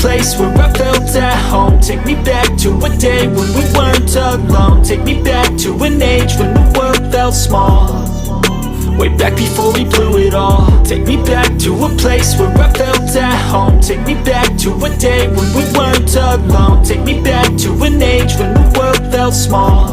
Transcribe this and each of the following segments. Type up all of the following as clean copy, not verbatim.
place where I felt at home. Take me back to a day when we weren't alone. Take me back to an age when the world felt small, way back before we blew it all. Take me back to a place where I felt at home. Take me back to a day when we weren't alone. Take me back to an age when the world felt small,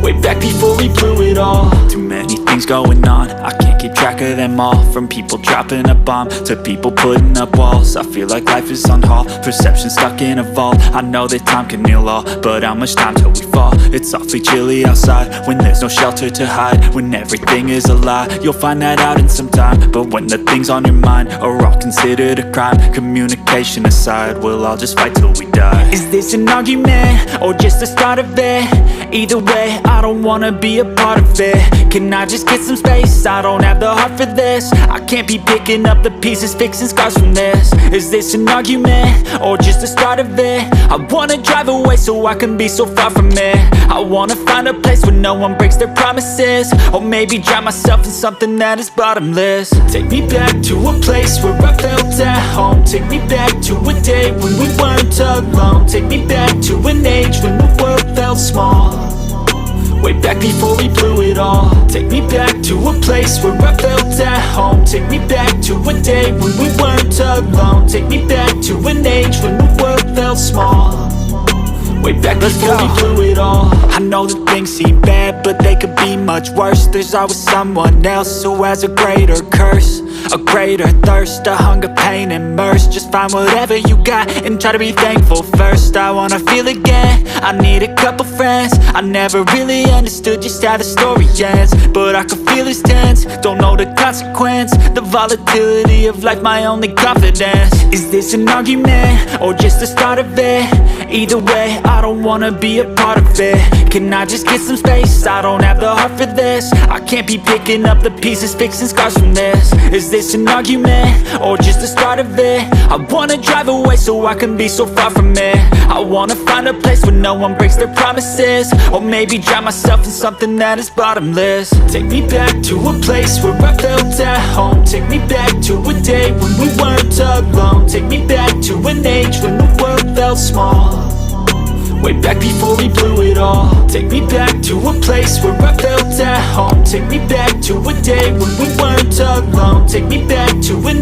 way back before we blew it all. Too many things going on, I can't keep track of them all. From people dropping a bomb to people putting up walls. I feel like life is on hold, perception stuck in a vault. I know that time can heal all, but how much time till we fall? It's awfully chilly outside when there's no shelter to hide. When everything is a lie, you'll find that out in some time. But when the things on your mind are all considered a crime, communication aside, we'll all just fight till we die. Is this an argument or just the start of it? Either way, I don't wanna be a part of it. Can I just get some space? I don't have the heart for this. I can't be picking up the pieces, fixing scars from this. Is this an argument or just the start of it? I wanna drive away so I can be so far from it. I wanna find a place where no one breaks their promises, or maybe drown myself in something that is bottomless. Take me back to a place where I felt at home. Take me back to a day when we weren't alone. Take me back to an age when the world felt small, way back before we blew it all. Take me back to a place where I felt at home. Take me back to a day when we weren't alone. Take me back to an age when the world felt small, way back before we blew it all. I know that things seem bad, but they could be much worse. There's always someone else who has a greater curse, a greater thirst, a hunger, pain, and mercy. Just find whatever you got and try to be thankful first. I wanna feel again, I need a couple friends. I never really understood just how the story ends, but I can feel it's tense, don't know the consequence. The volatility of life, my only confidence. Is this an argument or just the start of it? Either way, I don't wanna be a part of it. Can I just get some space? I don't have the heart for this. I can't be picking up the pieces, fixing scars from this. Is this an argument or just the start of it? I wanna drive away so I can be so far from it. I wanna find a place where no one breaks their promises, or maybe drown myself in something that is bottomless. Take me back to a place where I felt at home. Take me back to a day when we weren't alone. Take me back to an age when the world felt small, way back before we blew it all. Take me back to a place where I felt at home. Take me back to a day when we weren't alone. Take me back to an